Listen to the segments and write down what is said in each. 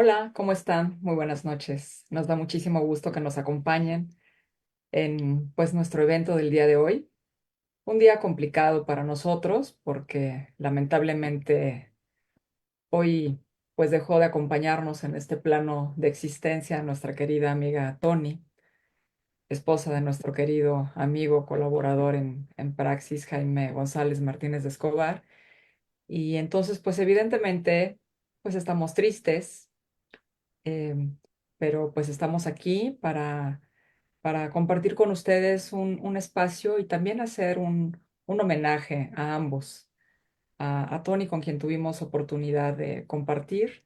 Hola, ¿cómo están? Muy buenas noches. Nos da muchísimo gusto que nos acompañen en nuestro evento del día de hoy. Un día complicado para nosotros porque lamentablemente hoy dejó de acompañarnos en este plano de existencia nuestra querida amiga Tony, esposa de nuestro querido amigo colaborador en Praxis, Jaime González Martínez de Escobar. Y entonces evidentemente estamos tristes, em, pero estamos aquí para compartir con ustedes un espacio y también hacer un homenaje a ambos, a Tony, con quien tuvimos oportunidad de compartir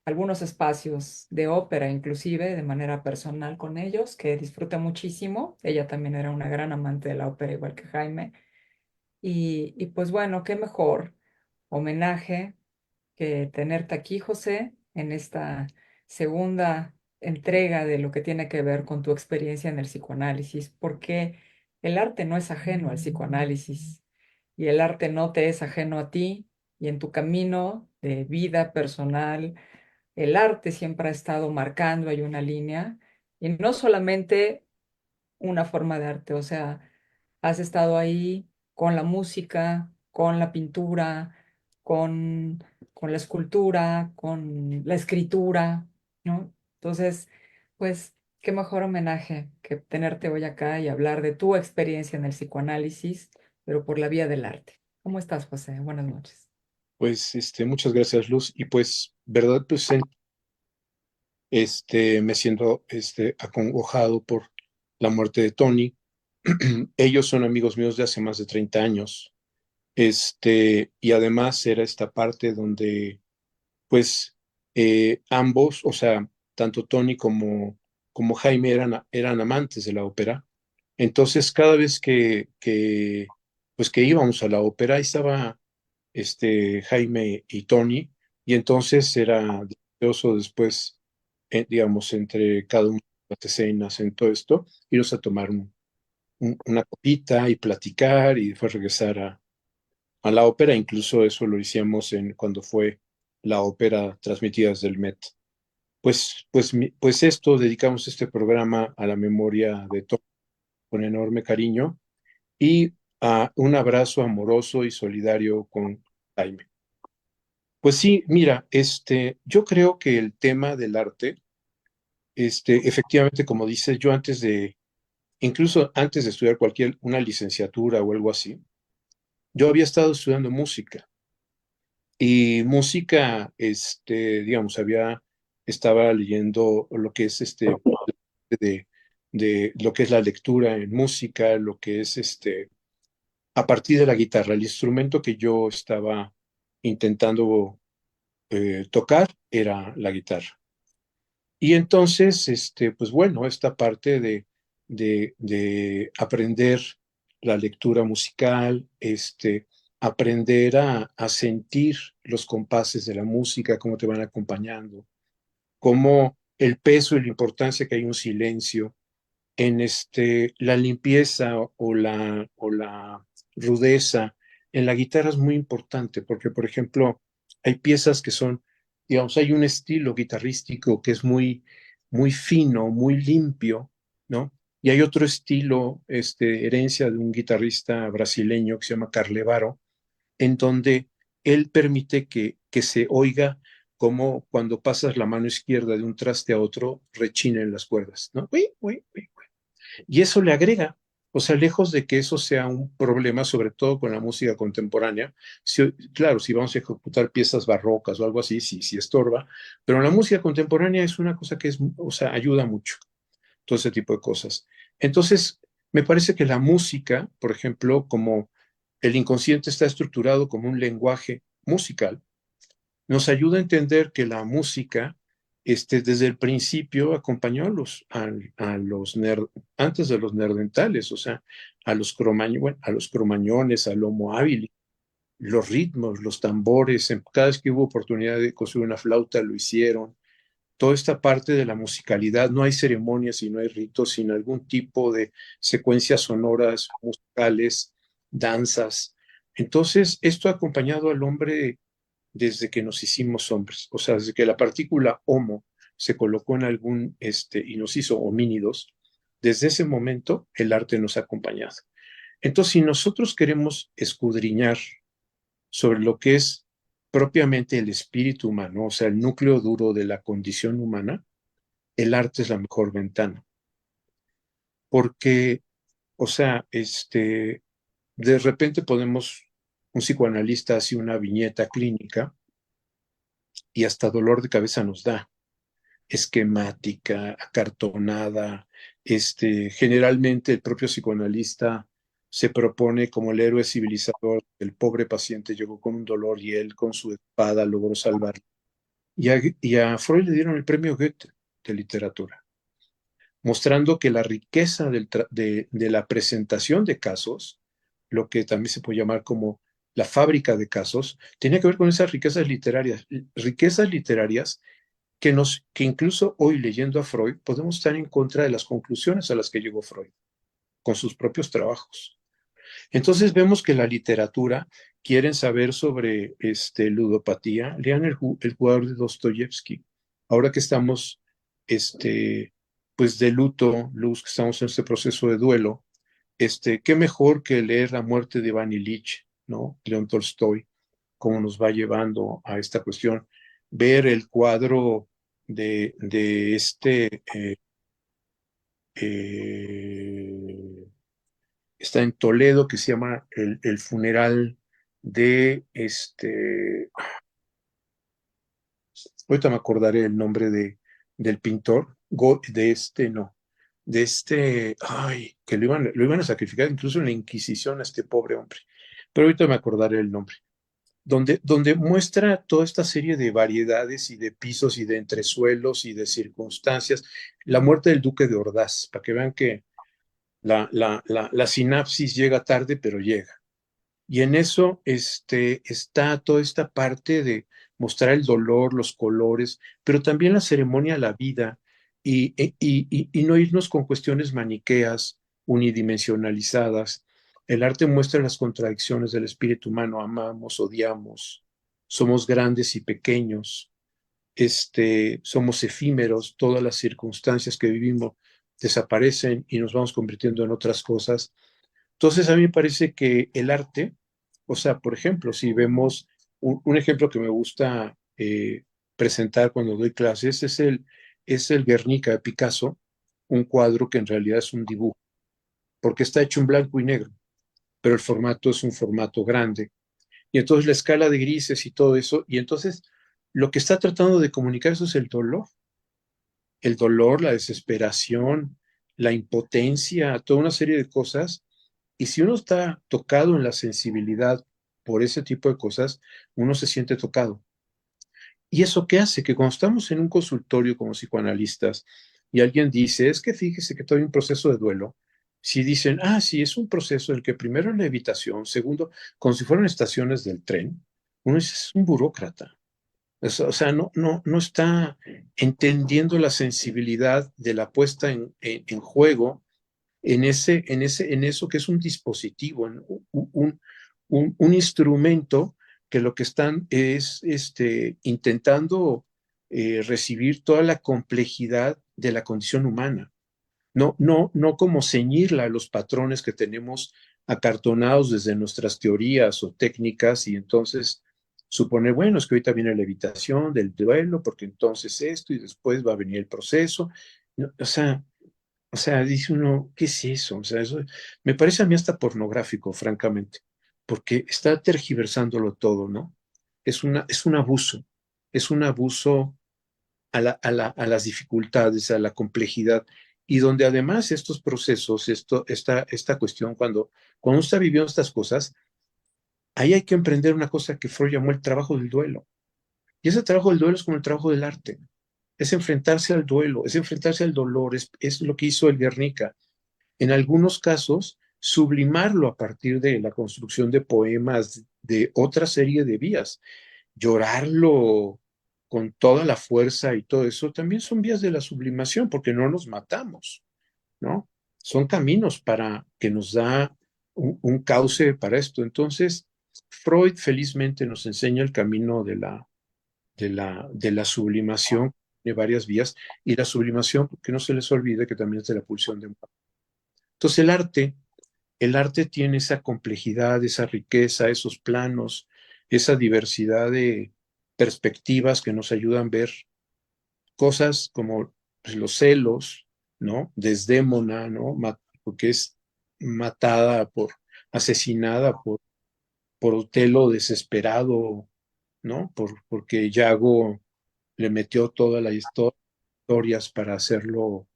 algunos espacios de ópera, inclusive de manera personal con ellos, que disfruta muchísimo. Ella también era una gran amante de la ópera, igual que Jaime. Y pues bueno, qué mejor homenaje que tenerte aquí, José, en esta segunda entrega de lo que tiene que ver con tu experiencia en el psicoanálisis, porque el arte no es ajeno al psicoanálisis y el arte no te es ajeno a ti, y en tu camino de vida personal, el arte siempre ha estado marcando ahí una línea, y no solamente una forma de arte, o sea, has estado ahí con la música, con la pintura, con la escultura, con la escritura, ¿no? Entonces, qué mejor homenaje que tenerte hoy acá y hablar de tu experiencia en el psicoanálisis, pero por la vía del arte. ¿Cómo estás, José? Buenas noches. Pues, muchas gracias, Luz. Y pues, verdad, pues, me siento, acongojado por la muerte de Tony. Ellos son amigos míos de hace más de 30 años. Y además era esta parte donde, pues, ambos, o sea, tanto Tony como Jaime eran amantes de la ópera. Entonces, cada vez que íbamos a la ópera, ahí estaba Jaime y Tony, y entonces era delicioso después, digamos, entre cada una de las escenas, en todo esto, irnos a tomar una copita y platicar y después regresar a la ópera. Incluso eso lo hicimos cuando fue la ópera transmitida desde el Met. Pues esto, dedicamos este programa a la memoria de Tony con enorme cariño y a un abrazo amoroso y solidario con Jaime. Pues sí, mira, yo creo que el tema del arte, efectivamente, como dices, yo incluso antes de estudiar una licenciatura o algo así, yo había estado estudiando música y música, digamos, estaba leyendo lo que es de, de lo que es la lectura en música, lo que es a partir de la guitarra, el instrumento que yo estaba intentando tocar era la guitarra. Y entonces, pues bueno, esta parte de aprender la lectura musical, aprender a sentir los compases de la música, cómo te van acompañando, cómo el peso y la importancia que hay un silencio en la limpieza o la rudeza en la guitarra es muy importante, porque, por ejemplo, hay piezas que son, digamos, hay un estilo guitarrístico que es muy fino, muy limpio, ¿no? Y hay otro estilo, herencia de un guitarrista brasileño que se llama Carlevaro, en donde él permite que se oiga como cuando pasas la mano izquierda de un traste a otro, rechinen las cuerdas, ¿no? Uy, uy, uy. Y eso le agrega, o sea, lejos de que eso sea un problema, sobre todo con la música contemporánea, claro, si vamos a ejecutar piezas barrocas o algo así, sí, sí estorba, pero la música contemporánea es una cosa que o sea, ayuda mucho, todo ese tipo de cosas. Entonces, me parece que la música, por ejemplo, como el inconsciente está estructurado como un lenguaje musical, nos ayuda a entender que la música, desde el principio acompañó antes de los nerdentales, o sea, bueno, a los cromañones, al homo habilis, los ritmos, los tambores, cada vez que hubo oportunidad de construir una flauta, lo hicieron. Toda esta parte de la musicalidad, no hay ceremonias y no hay ritos, sino algún tipo de secuencias sonoras, musicales, danzas. Entonces, esto ha acompañado al hombre desde que nos hicimos hombres, o sea, desde que la partícula homo se colocó en algún, y nos hizo homínidos, desde ese momento el arte nos ha acompañado. Entonces, si nosotros queremos escudriñar sobre lo que es propiamente el espíritu humano, o sea, el núcleo duro de la condición humana, el arte es la mejor ventana. Porque, o sea, de repente podemos, un psicoanalista hace una viñeta clínica y hasta dolor de cabeza nos da, esquemática, acartonada. Generalmente el propio psicoanalista se propone como el héroe civilizador. El pobre paciente llegó con un dolor y él con su espada logró salvarlo. Y a Freud le dieron el premio Goethe de literatura, mostrando que la riqueza de la presentación de casos, lo que también se puede llamar como la fábrica de casos, tenía que ver con esas riquezas literarias que incluso hoy leyendo a Freud podemos estar en contra de las conclusiones a las que llegó Freud con sus propios trabajos. Entonces vemos que la literatura, quieren saber sobre ludopatía, lean el jugador de Dostoyevsky. Ahora que estamos pues de luto, Luz, que estamos en este proceso de duelo, qué mejor que leer La muerte de Iván Ilich, ¿no? León Tolstoy, cómo nos va llevando a esta cuestión. Ver el cuadro de eh, está en Toledo, que se llama el funeral de ahorita me acordaré el nombre del pintor, no, ay, que lo iban a sacrificar incluso en la Inquisición a este pobre hombre, pero ahorita me acordaré el nombre, donde muestra toda esta serie de variedades y de pisos y de entresuelos y de circunstancias, la muerte del duque de Ordaz, para que vean que la sinapsis llega tarde, pero llega. Y en eso está toda esta parte de mostrar el dolor, los colores, pero también la ceremonia, la vida, y no irnos con cuestiones maniqueas, unidimensionalizadas. El arte muestra las contradicciones del espíritu humano, amamos, odiamos, somos grandes y pequeños, somos efímeros, todas las circunstancias que vivimos desaparecen y nos vamos convirtiendo en otras cosas. Entonces, a mí me parece que el arte, o sea, por ejemplo, si vemos un ejemplo que me gusta presentar cuando doy clases, es el Guernica de Picasso, un cuadro que en realidad es un dibujo, porque está hecho en blanco y negro, pero el formato es un formato grande. Y entonces la escala de grises y todo eso, y entonces lo que está tratando de comunicar eso es el dolor, la desesperación, la impotencia, toda una serie de cosas. Y si uno está tocado en la sensibilidad por ese tipo de cosas, uno se siente tocado. ¿Y eso qué hace? Que cuando estamos en un consultorio como psicoanalistas y alguien dice, es que fíjese que estoy en un proceso de duelo, si dicen, sí, es un proceso en el que primero la evitación, segundo, como si fueran estaciones del tren, uno dice, es un burócrata. O sea, no está entendiendo la sensibilidad de la puesta en juego en eso que es un dispositivo, un instrumento que lo que están es intentando recibir toda la complejidad de la condición humana. No como ceñirla a los patrones que tenemos acartonados desde nuestras teorías o técnicas y entonces suponer, bueno, es que ahorita viene la evitación del duelo, porque entonces esto y después va a venir el proceso. No, o sea, dice uno, ¿qué es eso? O sea, eso me parece a mí hasta pornográfico, francamente, porque está tergiversándolo todo, ¿no? Es un abuso a las dificultades, a la complejidad, y donde además estos procesos, esta cuestión, cuando uno está viviendo estas cosas, ahí hay que emprender una cosa que Freud llamó el trabajo del duelo. Y ese trabajo del duelo es como el trabajo del arte, es enfrentarse al duelo, es enfrentarse al dolor, es lo que hizo el Guernica. En algunos casos, sublimarlo a partir de la construcción de poemas, de otra serie de vías. Llorarlo con toda la fuerza y todo eso también son vías de la sublimación, porque no nos matamos, ¿no? Son caminos para que nos da un cauce para esto. Entonces, Freud felizmente nos enseña el camino de la sublimación, de varias vías, y la sublimación, que no se les olvide que también es de la pulsión de amor. Entonces el arte tiene esa complejidad, esa riqueza, esos planos, esa diversidad de perspectivas que nos ayudan a ver cosas como pues, los celos, ¿no? Desdémona, ¿no? Porque es matada asesinada por Otelo desesperado, ¿no? Porque Yago le metió todas las historias para hacerlo.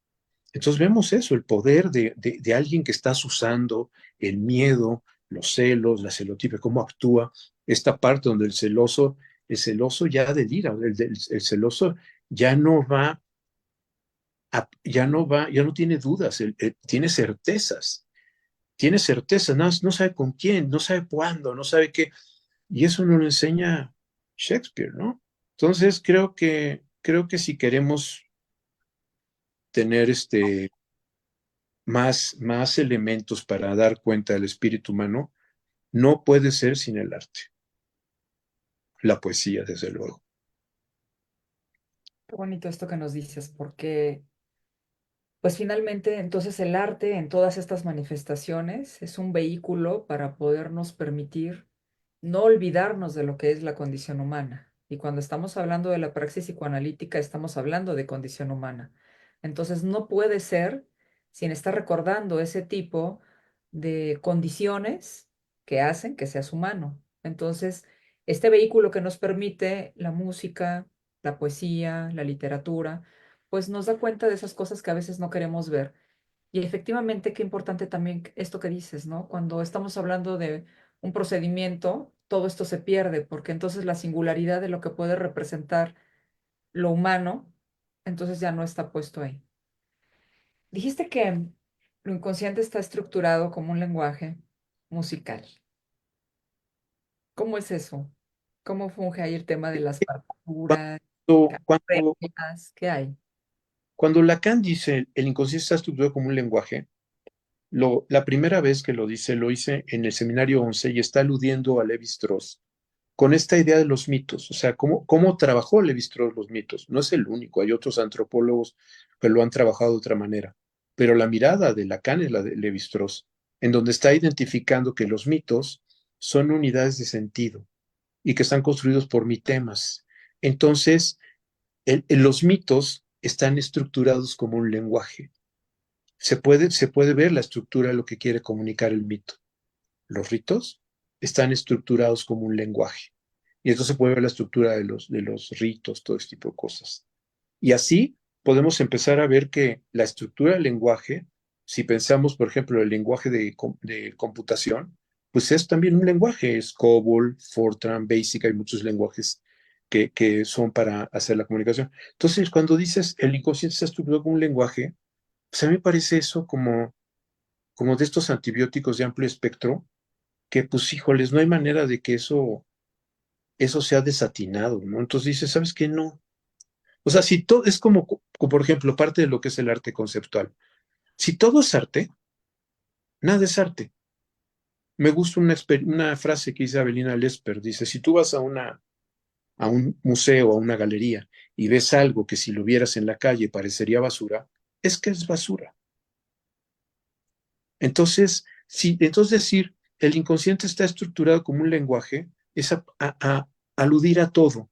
Entonces vemos eso, el poder de alguien que estás usando, el miedo, los celos, la celotipia, cómo actúa, esta parte donde el celoso ya delira, el celoso ya no va, ya no tiene dudas, tiene certezas, no sabe con quién, no sabe cuándo, no sabe qué, y eso nos lo enseña Shakespeare, ¿no? Entonces creo que si queremos tener más elementos para dar cuenta del espíritu humano, no puede ser sin el arte, la poesía, desde luego. Qué bonito esto que nos dices, porque pues finalmente entonces el arte en todas estas manifestaciones es un vehículo para podernos permitir no olvidarnos de lo que es la condición humana. Y cuando estamos hablando de la praxis psicoanalítica, estamos hablando de condición humana. Entonces no puede ser sin estar recordando ese tipo de condiciones que hacen que seas humano. Entonces, este vehículo que nos permite la música, la poesía, la literatura, pues nos da cuenta de esas cosas que a veces no queremos ver. Y efectivamente, qué importante también esto que dices, ¿no? Cuando estamos hablando de un procedimiento, todo esto se pierde, porque entonces la singularidad de lo que puede representar lo humano, entonces ya no está puesto ahí. Dijiste que lo inconsciente está estructurado como un lenguaje musical. ¿Cómo es eso? ¿Cómo funge ahí el tema de las partituras, Cuando, cuando, reglas? ¿Qué hay? cuando Lacan dice el inconsciente está estructurado como un lenguaje, la primera vez que lo hice en el seminario 11 y está aludiendo a Levi-Strauss con esta idea de los mitos, o sea, cómo trabajó Levi-Strauss los mitos. No es el único, hay otros antropólogos que lo han trabajado de otra manera, pero la mirada de Lacan es la de Levi-Strauss, en donde está identificando que los mitos son unidades de sentido y que están construidos por mitemas. Entonces, los mitos están estructurados como un lenguaje. Se puede ver la estructura de lo que quiere comunicar el mito. Los ritos están estructurados como un lenguaje. Y entonces se puede ver la estructura de los ritos, todo este tipo de cosas. Y así podemos empezar a ver que la estructura del lenguaje, si pensamos, por ejemplo, el lenguaje de computación, pues es también un lenguaje, es COBOL, Fortran, BASIC, hay muchos lenguajes que son para hacer la comunicación. Entonces, cuando dices el inconsciente está estructurado como un lenguaje, pues a mí me parece eso como de estos antibióticos de amplio espectro, que pues híjoles, no hay manera de que eso sea desatinado, ¿no? Entonces dices, ¿sabes qué? No. O sea, si todo es como, por ejemplo, parte de lo que es el arte conceptual. Si todo es arte, nada es arte. Me gusta una frase que dice Avelina Lesper, dice, si tú vas a un museo, a una galería, y ves algo que si lo vieras en la calle parecería basura, es que es basura. Entonces decir, el inconsciente está estructurado como un lenguaje, es aludir a todos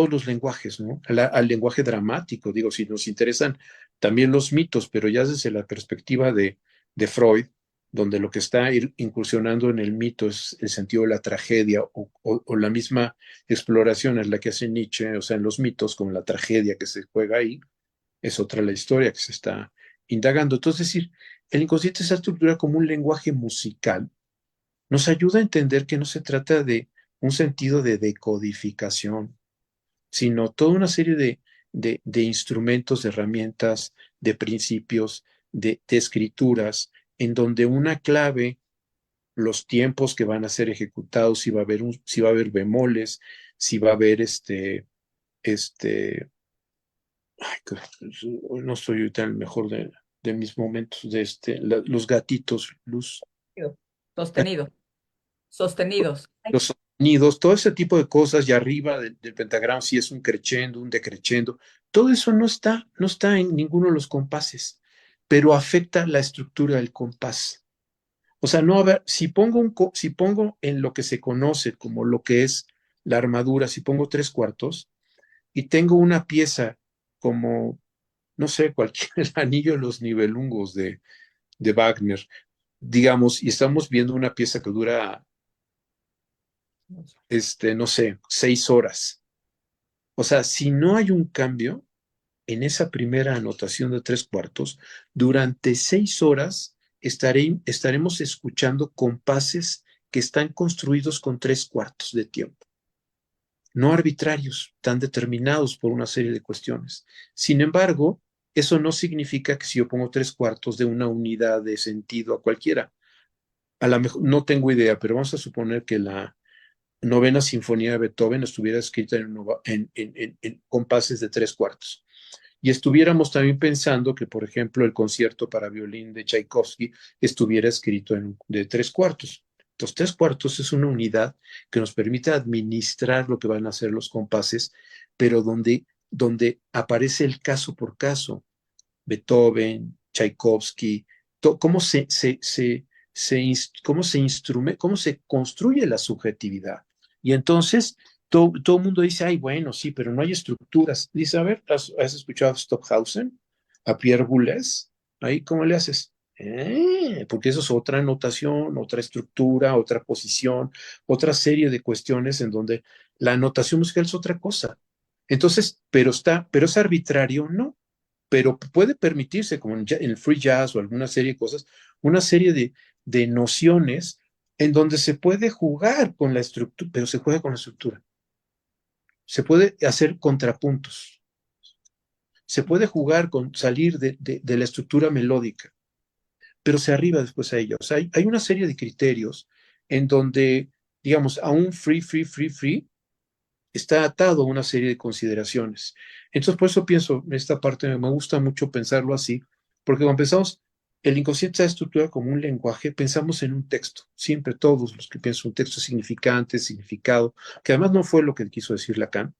los lenguajes, ¿no? Al lenguaje dramático, digo, si nos interesan también los mitos, pero ya desde la perspectiva de Freud, donde lo que está incursionando en el mito es el sentido de la tragedia o la misma exploración es la que hace Nietzsche, o sea, en los mitos, como la tragedia que se juega ahí, es otra la historia que se está indagando. Entonces, es decir, el inconsciente se estructura como un lenguaje musical, nos ayuda a entender que no se trata de un sentido de decodificación, sino toda una serie de instrumentos, de herramientas, de principios, de escrituras, en donde una clave, los tiempos que van a ser ejecutados, si va a haber bemoles, si va a haber ay, no estoy ahorita en el mejor de mis momentos, los gatitos, Luz. Sostenido. Sostenidos. los sonidos, todo ese tipo de cosas, y arriba del pentagrama si es un crescendo, un decrescendo, todo eso no está en ninguno de los compases, pero afecta la estructura del compás. O sea, no, a ver, si pongo en lo que se conoce como lo que es la armadura, si pongo tres cuartos y tengo una pieza como, no sé, cualquier el anillo de los nivelungos de Wagner, digamos, y estamos viendo una pieza que dura, no sé, 6 horas. O sea, si no hay un cambio en esa primera anotación de tres cuartos, durante 6 horas estaremos escuchando compases que están construidos con tres cuartos de tiempo, no arbitrarios, tan determinados por una serie de cuestiones. Sin embargo, eso no significa que si yo pongo tres cuartos de una unidad de sentido a cualquiera, a lo mejor no tengo idea, pero vamos a suponer que la novena sinfonía de Beethoven estuviera escrita en compases de tres cuartos. Y estuviéramos también pensando que, por ejemplo, el concierto para violín de Tchaikovsky estuviera escrito de tres cuartos. Entonces, tres cuartos es una unidad que nos permite administrar lo que van a hacer los compases, pero donde aparece el caso por caso. Beethoven, Tchaikovsky, cómo se construye la subjetividad. Y entonces todo el mundo dice, ay, bueno, sí, pero no hay estructuras. Dice, a ver, ¿has escuchado a Stockhausen? ¿A Pierre Boulez? Ahí, ¿cómo le haces? Porque eso es otra notación, otra estructura, otra posición, otra serie de cuestiones en donde la notación musical es otra cosa. Entonces, pero es arbitrario, no, pero puede permitirse, como en el free jazz o alguna serie de cosas, una serie de nociones en donde se puede jugar con la estructura, pero se juega con la estructura. Se puede hacer contrapuntos, se puede jugar con salir de la estructura melódica, pero se arriba después a ella. O sea, hay una serie de criterios en donde, digamos, a un free, está atado a una serie de consideraciones. Entonces, por eso pienso, esta parte me gusta mucho pensarlo así, porque cuando pensamos, el inconsciente está estructurado como un lenguaje, pensamos en un texto, siempre todos los que piensan un texto significante, significado, que además no fue lo que quiso decir Lacan.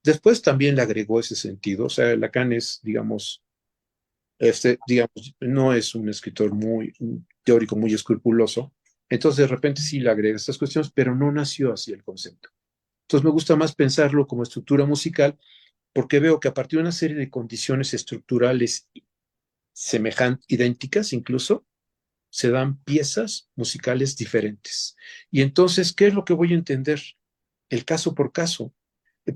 Después también le agregó ese sentido, o sea, Lacan es, digamos, no es un escritor un teórico muy escrupuloso, entonces de repente sí le agrega estas cuestiones, pero no nació así el concepto. Entonces me gusta más pensarlo como estructura musical porque veo que a partir de una serie de condiciones estructurales semejantes, idénticas incluso, se dan piezas musicales diferentes. Y entonces, ¿qué es lo que voy a entender? El caso por caso,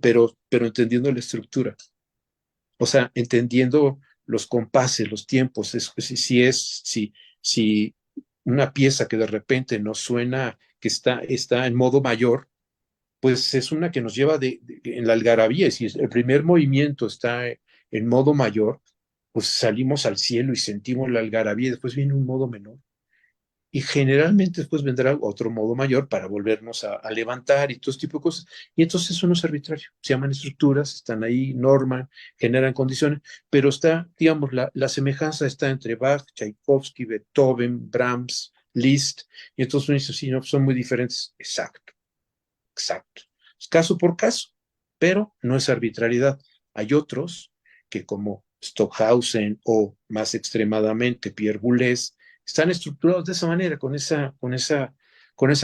pero entendiendo la estructura. O sea, entendiendo los compases, los tiempos, si una pieza que de repente nos suena que está en modo mayor, pues es una que nos lleva en la algarabía. Y si el primer movimiento está en modo mayor, pues salimos al cielo y sentimos la algarabía. Después viene un modo menor. Y generalmente después vendrá otro modo mayor para volvernos a levantar y todo este tipo de cosas. Y entonces eso no es arbitrario. Se llaman estructuras, están ahí, norman, generan condiciones, pero está, digamos, la semejanza está entre Bach, Tchaikovsky, Beethoven, Brahms, Liszt. Y entonces uno dice, sí, no, son muy diferentes. Exacto. Exacto. Es caso por caso, pero no es arbitrariedad. Hay otros que como Stockhausen o más extremadamente Pierre Boulez están estructurados de esa manera, con esa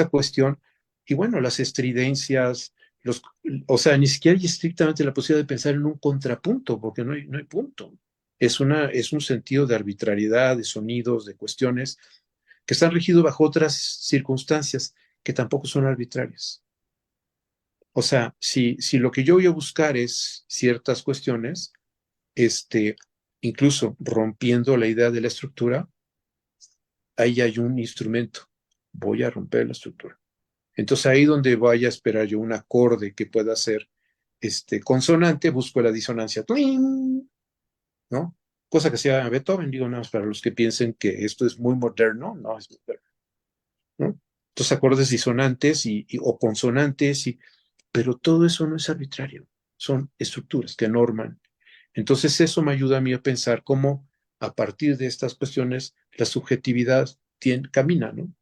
cuestión. Y bueno, las estridencias, o sea, ni siquiera hay estrictamente la posibilidad de pensar en un contrapunto, porque no hay punto. Es un sentido de arbitrariedad, de sonidos, de cuestiones que están regidos bajo otras circunstancias que tampoco son arbitrarias. O sea, si lo que yo voy a buscar es ciertas cuestiones, este, incluso rompiendo la idea de la estructura, ahí hay un instrumento. Voy a romper la estructura. Entonces ahí donde vaya a esperar yo un acorde que pueda ser consonante, busco la disonancia. ¡Tuing! ¿No? Cosa que sea Beethoven, digo nada más para los que piensen que esto es muy moderno, no es moderno, ¿no? Entonces acordes disonantes o consonantes, pero todo eso no es arbitrario, son estructuras que norman. Entonces eso me ayuda a mí a pensar cómo a partir de estas cuestiones la subjetividad camina, ¿no?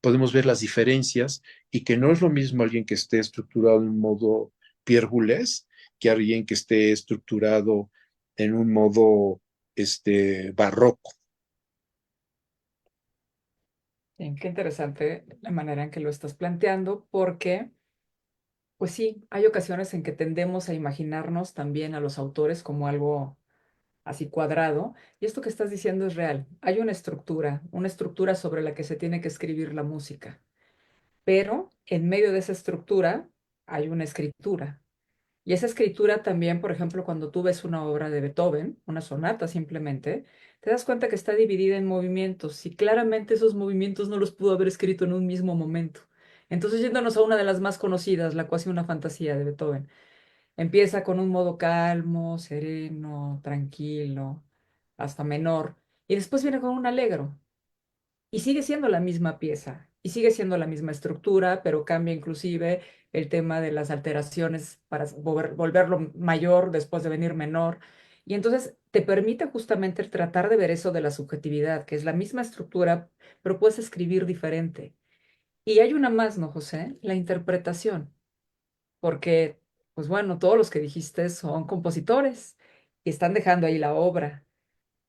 podemos ver las diferencias y que no es lo mismo alguien que esté estructurado en un modo Pierre Boulez que alguien que esté estructurado en un modo barroco. Bien, qué interesante la manera en que lo estás planteando, porque, pues sí, hay ocasiones en que tendemos a imaginarnos también a los autores como algo así cuadrado, y esto que estás diciendo es real. Hay una estructura sobre la que se tiene que escribir la música, pero en medio de esa estructura hay una escritura. Y esa escritura también, por ejemplo, cuando tú ves una obra de Beethoven, una sonata simplemente, te das cuenta que está dividida en movimientos y claramente esos movimientos no los pudo haber escrito en un mismo momento. Entonces, yéndonos a una de las más conocidas, la Casi una fantasía de Beethoven, empieza con un modo calmo, sereno, tranquilo, hasta menor, y después viene con un allegro. Y sigue siendo la misma pieza, y sigue siendo la misma estructura, pero cambia inclusive el tema de las alteraciones para volverlo mayor después de venir menor. Y entonces te permite justamente el tratar de ver eso de la subjetividad, que es la misma estructura, pero puedes escribir diferente. Y hay una más, ¿no, José? La interpretación, porque, pues bueno, todos los que dijiste son compositores y están dejando ahí la obra.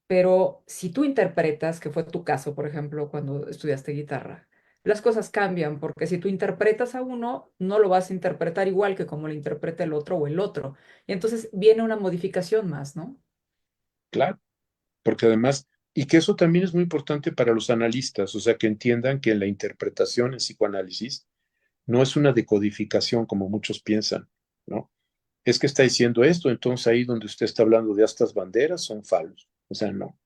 Pero si tú interpretas, que fue tu caso, por ejemplo, cuando estudiaste guitarra, las cosas cambian, porque si tú interpretas a uno, no lo vas a interpretar igual que como lo interpreta el otro o el otro. Y entonces viene una modificación más, ¿no? Claro, porque además, y que eso también es muy importante para los analistas, o sea, que entiendan que la interpretación en psicoanálisis no es una decodificación como muchos piensan, ¿no? Es que está diciendo esto, entonces ahí donde usted está hablando de estas banderas son falos. O sea, no.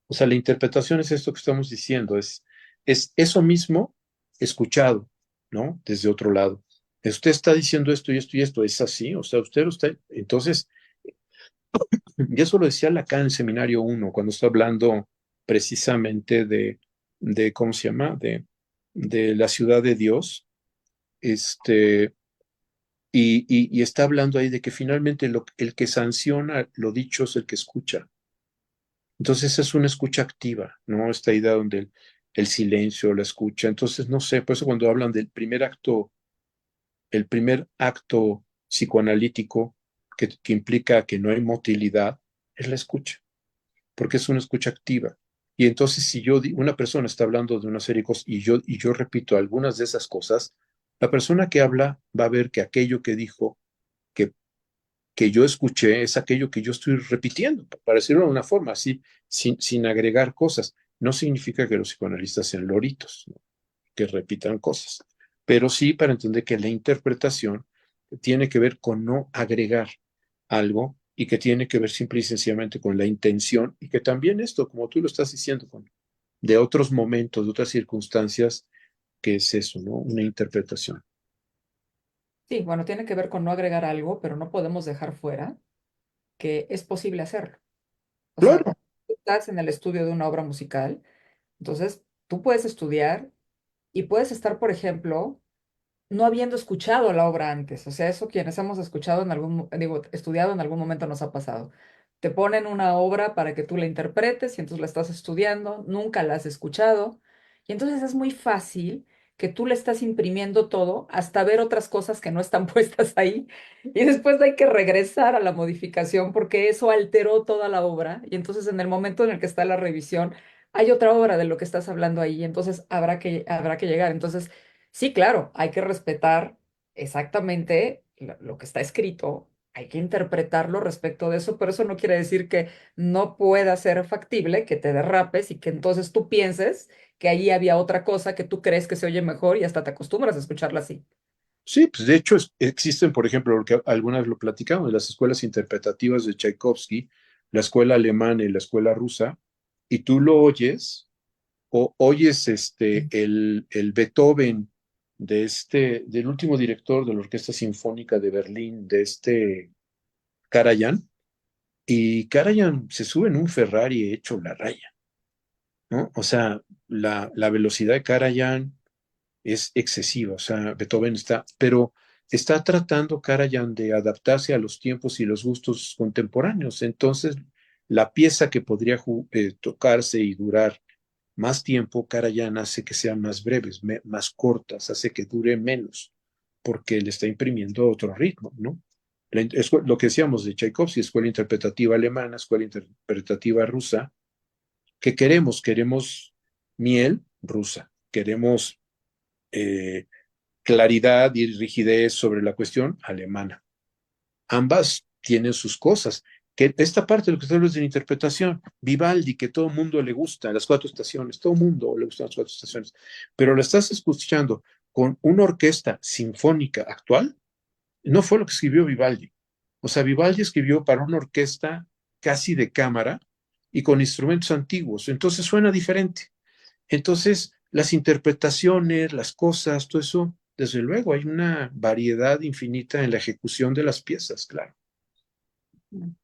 O sea, la interpretación es esto que estamos diciendo, es eso mismo escuchado, ¿no? Desde otro lado. Usted está diciendo esto y esto y esto, es así, o sea, entonces, y eso lo decía Lacan en el seminario uno cuando está hablando precisamente de ¿cómo se llama? De la ciudad de Dios, este, y está hablando ahí de que finalmente el que sanciona lo dicho es el que escucha. Entonces es una escucha activa, ¿no? Esta idea donde el silencio, la escucha. Entonces, no sé, por eso cuando hablan del primer acto, el primer acto psicoanalítico que implica que no hay motilidad, es la escucha, porque es una escucha activa. Y entonces, si una persona está hablando de una serie de cosas y yo repito algunas de esas cosas, la persona que habla va a ver que aquello que dijo, que que yo escuché es aquello que yo estoy repitiendo, para decirlo de una forma, así, sin agregar cosas. No significa que los psicoanalistas sean loritos, ¿no? Que repitan cosas, pero sí para entender que la interpretación tiene que ver con no agregar algo y que tiene que ver simple y sencillamente con la intención y que también esto, como tú lo estás diciendo, de otros momentos, de otras circunstancias, que es eso, ¿no? Una interpretación. Sí, bueno, tiene que ver con no agregar algo, pero no podemos dejar fuera que es posible hacerlo. O sea, Claro, cuando tú estás en el estudio de una obra musical, entonces tú puedes estudiar y puedes estar, por ejemplo, no habiendo escuchado la obra antes. O sea, eso quienes hemos escuchado en digo, estudiado en algún momento nos ha pasado. Te ponen una obra para que tú la interpretes y entonces la estás estudiando, nunca la has escuchado. Y entonces es muy fácil que tú le estás imprimiendo todo hasta ver otras cosas que no están puestas ahí. Y después hay que regresar a la modificación porque eso alteró toda la obra. Y entonces en el momento en el que está la revisión, hay otra obra de lo que estás hablando ahí. Y entonces habrá que llegar. Entonces, sí, claro, hay que respetar exactamente lo que está escrito, hay que interpretarlo respecto de eso, pero eso no quiere decir que no pueda ser factible que te derrapes y que entonces tú pienses que allí había otra cosa que tú crees que se oye mejor y hasta te acostumbras a escucharla así. sí, pues de hecho existen, por ejemplo, lo que algunas lo platicamos, las escuelas interpretativas de Tchaikovsky, la escuela alemana y la escuela rusa, y tú lo oyes, o oyes el Beethoven del último director de la Orquesta Sinfónica de Berlín, de Karajan, y Karajan se sube en un Ferrari hecho la raya, ¿no? O sea, la velocidad de Karajan es excesiva, o sea, Beethoven pero está tratando Karajan de adaptarse a los tiempos y los gustos contemporáneos. Entonces, la pieza que podría tocarse y durar más tiempo, Karajan hace que sean más breves, más cortas, hace que dure menos, porque le está imprimiendo otro ritmo, ¿no? Lo que decíamos de Tchaikovsky, escuela interpretativa alemana, escuela interpretativa rusa, ¿qué queremos? Queremos miel rusa, queremos eh, claridad y rigidez sobre la cuestión alemana. Ambas tienen sus cosas. Que esta parte de lo que está hablando es de la interpretación. Vivaldi, que todo el mundo le gusta, las cuatro estaciones, todo el mundo le gustan las cuatro estaciones, pero lo estás escuchando con una orquesta sinfónica actual, no fue lo que escribió Vivaldi. O sea, Vivaldi escribió para una orquesta casi de cámara y con instrumentos antiguos, entonces suena diferente. Entonces, las interpretaciones, las cosas, todo eso, desde luego, hay una variedad infinita en la ejecución de las piezas, claro. Mm.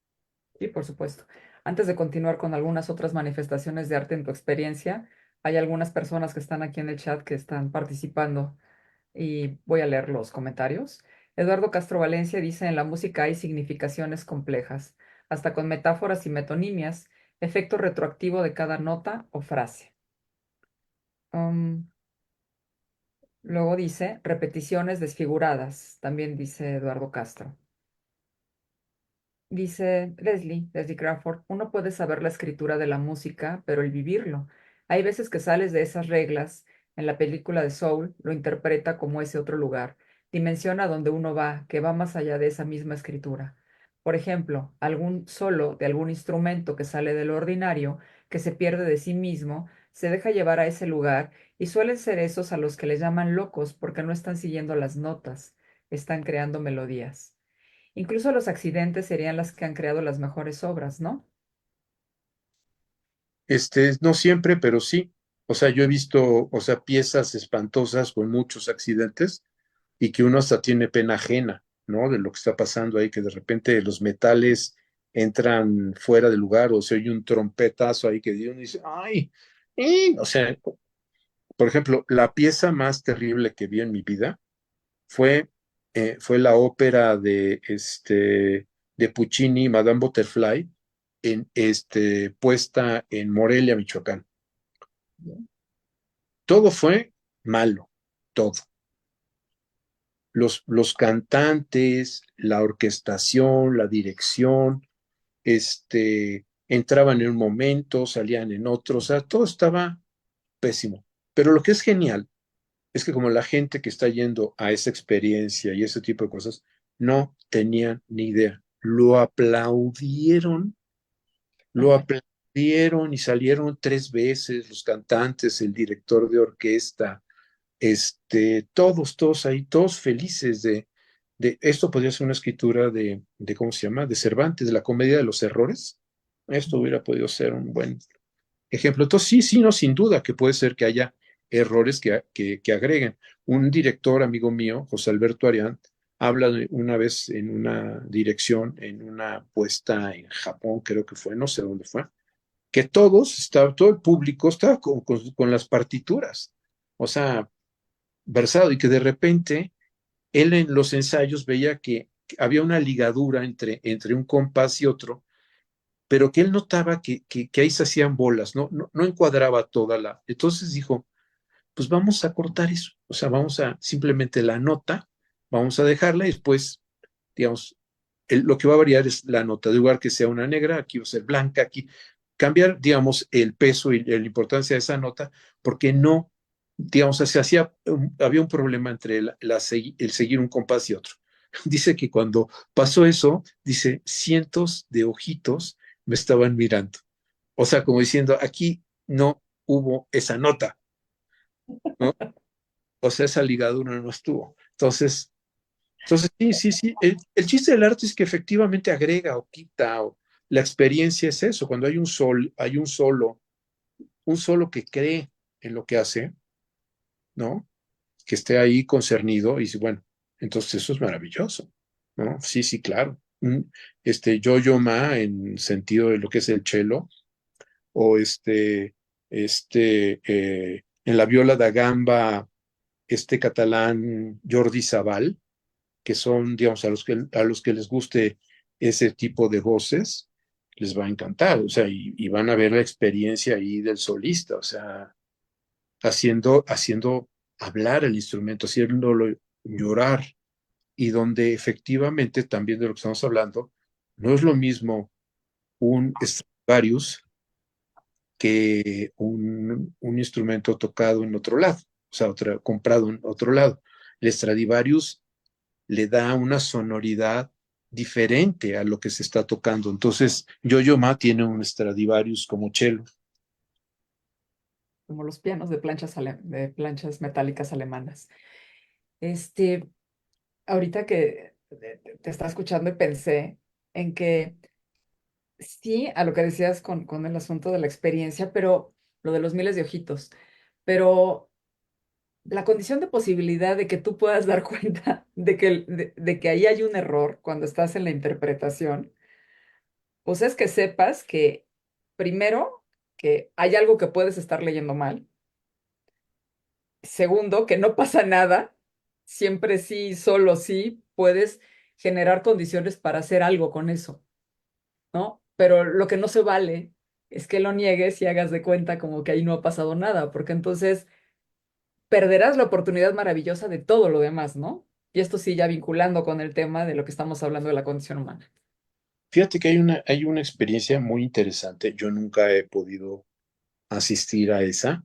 Sí, por supuesto. Antes de continuar con algunas otras manifestaciones de arte en tu experiencia, hay algunas personas que están aquí en el chat que están participando y voy a leer los comentarios. Eduardo Castro Valencia dice, en la música hay significaciones complejas, hasta con metáforas y metonimias, efecto retroactivo de cada nota o frase. Um, Luego dice, repeticiones desfiguradas, también dice Eduardo Castro. Dice Leslie Crawford, uno puede saber la escritura de la música, pero el vivirlo. Hay veces que sales de esas reglas. En la película de Soul lo interpreta como ese otro lugar, dimensión a donde uno va, que va más allá de esa misma escritura. Por ejemplo, algún solo de algún instrumento que sale de lo ordinario, que se pierde de sí mismo, se deja llevar a ese lugar y suelen ser esos a los que le llaman locos porque no están siguiendo las notas, están creando melodías. Incluso los accidentes serían las que han creado las mejores obras, ¿no? No siempre, pero sí. O sea, yo he visto, o sea, piezas espantosas con muchos accidentes y que uno hasta tiene pena ajena, ¿no? De lo que está pasando ahí, que de repente los metales entran fuera de lugar o se oye un trompetazo ahí que uno dice, ¡ay! O sea, por ejemplo, la pieza más terrible que vi en mi vida fue, fue la ópera de Puccini, Madame Butterfly, puesta en Morelia, Michoacán. Bien. Todo fue malo, todo. Los cantantes, la orquestación, la dirección, entraban en un momento, salían en otro, o sea, todo estaba pésimo. Pero lo que es genial es que como la gente que está yendo a esa experiencia y ese tipo de cosas no tenían ni idea, lo aplaudieron y salieron tres veces los cantantes, el director de orquesta, todos ahí, todos felices de esto podría ser una escritura ¿cómo se llama? De Cervantes, de la comedia de los errores. Esto hubiera podido ser un buen ejemplo. Entonces, sí, sí, no, sin duda que puede ser que haya errores que agreguen. Un director, amigo mío, José Alberto Arián, habla de una vez en una dirección, en una puesta en Japón, creo que fue, no sé dónde fue, que todo el público estaba con las partituras, o sea, versado, y que de repente él en los ensayos veía que había una ligadura entre un compás y otro, pero que él notaba que ahí se hacían bolas, no encuadraba toda la. Entonces dijo, pues vamos a cortar eso, o sea, vamos a simplemente la nota, vamos a dejarla y después, digamos, lo que va a variar es la nota, de lugar que sea una negra, aquí va a ser blanca, aquí cambiar, digamos, el peso y la importancia de esa nota, porque no, digamos, se hacía, había un problema entre el seguir un compás y otro. Dice que cuando pasó eso, dice, cientos de ojitos me estaban mirando. O sea, como diciendo, aquí no hubo esa nota, ¿no? O sea, esa ligadura no estuvo. Entonces, sí, sí, sí. El chiste del arte es que efectivamente agrega o quita, o la experiencia es eso. Cuando hay un solo que cree en lo que hace, ¿no? Que esté ahí concernido y dice, bueno, entonces eso es maravilloso, ¿no? Sí, sí, claro. Yo-Yo Ma en sentido de lo que es el cello, o en la viola da gamba, catalán Jordi Sabal, que son, digamos, a los que les guste ese tipo de voces, les va a encantar, o sea, y van a ver la experiencia ahí del solista, o sea, haciendo hablar el instrumento, haciéndolo llorar, y donde efectivamente también de lo que estamos hablando, no es lo mismo un Stradivarius que un instrumento tocado en otro lado, o sea, comprado en otro lado. El Stradivarius le da una sonoridad diferente a lo que se está tocando. Entonces, Yo-Yo Ma tiene un Stradivarius como cello. como los pianos de de planchas metálicas alemanas. Este, ahorita que te estaba escuchando y pensé en que sí, a lo que decías con el asunto de la experiencia, pero lo de los miles de ojitos, pero la condición de posibilidad de que tú puedas dar cuenta de que ahí hay un error cuando estás en la interpretación, pues es que sepas que, primero, que hay algo que puedes estar leyendo mal. Segundo, que no pasa nada. Siempre sí, solo sí, puedes generar condiciones para hacer algo con eso, ¿no? Pero lo que no se vale es que lo niegues y hagas de cuenta como que ahí no ha pasado nada, porque entonces perderás la oportunidad maravillosa de todo lo demás, ¿no? Y esto sí, ya vinculando con el tema de lo que estamos hablando de la condición humana. Fíjate que hay una experiencia muy interesante. Yo nunca he podido asistir a esa,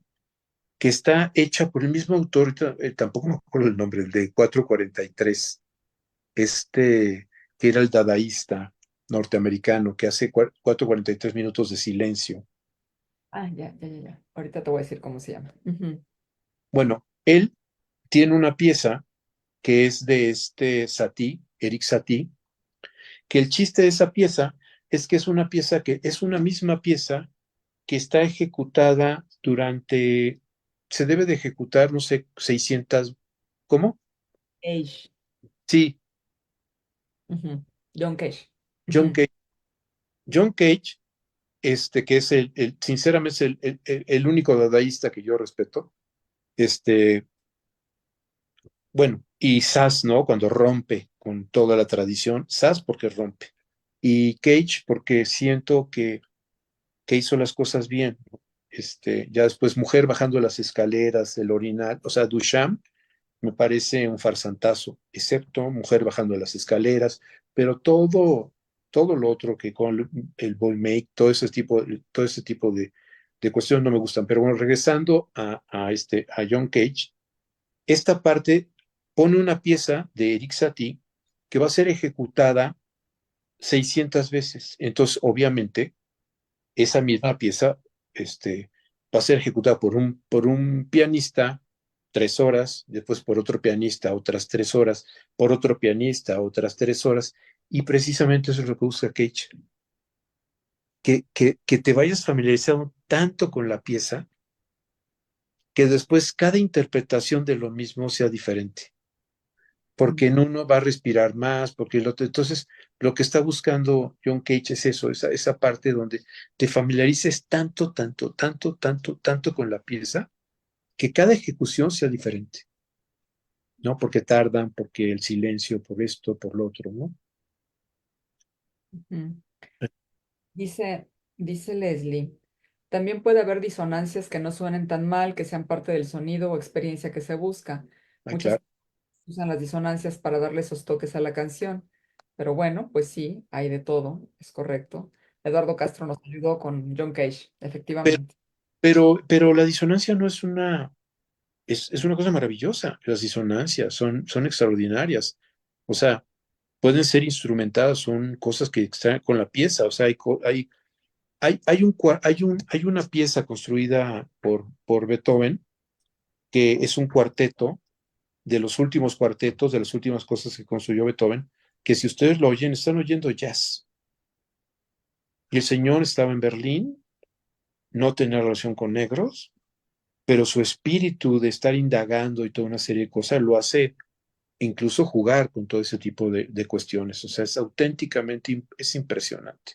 que está hecha por el mismo autor, tampoco me acuerdo el nombre, el de 443, este que era el dadaísta norteamericano, que hace 4:43 minutos de silencio. Ah, ya, ya, ya, ya. Ahorita te voy a decir cómo se llama. Ujú. Bueno, él tiene una pieza que es de este Satie, Eric Satie, que el chiste de esa pieza es que es una pieza que es una misma pieza que está ejecutada se debe de ejecutar, no sé, 600, ¿cómo? Cage. Sí, Ujú. John Cage. John Ujú. Cage. John Cage, que es sinceramente es el único dadaísta que yo respeto, este, bueno, y Sass, ¿no? Cuando rompe con toda la tradición, Sass porque rompe, y Cage porque siento que hizo las cosas bien, ¿no? Ya después Mujer bajando las escaleras, el orinal, o sea, Duchamp me parece un farsantazo, excepto Mujer bajando las escaleras, pero todo lo otro que con el boy make, todo ese tipo de cuestiones no me gustan. Pero bueno, regresando a John Cage, esta parte pone una pieza de Eric Satie que va a ser ejecutada 600 veces. Entonces, obviamente, esa misma pieza va a ser ejecutada por un pianista 3 horas, después por otro pianista otras 3 horas, por otro pianista otras 3 horas, y precisamente eso es lo que busca Cage, que te vayas familiarizando tanto con la pieza que después cada interpretación de lo mismo sea diferente, porque en uno va a respirar más, porque el otro. Entonces, lo que está buscando John Cage es eso, esa parte donde te familiarices tanto, tanto, tanto, tanto, tanto con la pieza, que cada ejecución sea diferente, ¿no? Porque tardan, porque el silencio, por esto, por lo otro, ¿no? Ujú. Dice, dice Leslie, también puede haber disonancias que no suenen tan mal, que sean parte del sonido o experiencia que se busca. Ah, Muchas claro. personas usan las disonancias para darle esos toques a la canción. Pero bueno, pues sí, hay de todo, es correcto. Eduardo Castro nos ayudó con John Cage, Pero, efectivamente. pero la disonancia no es una cosa maravillosa. Las disonancias son extraordinarias. O sea, pueden ser instrumentadas, son cosas que extraen con la pieza. O sea, hay una pieza construida por Beethoven que es un cuarteto de los últimos cuartetos, de las últimas cosas que construyó Beethoven, que si ustedes lo oyen, están oyendo jazz. Y el señor estaba en Berlín, no tenía relación con negros, pero su espíritu de estar indagando y toda una serie de cosas lo hace incluso jugar con todo ese tipo de cuestiones. O sea, es auténticamente, es impresionante.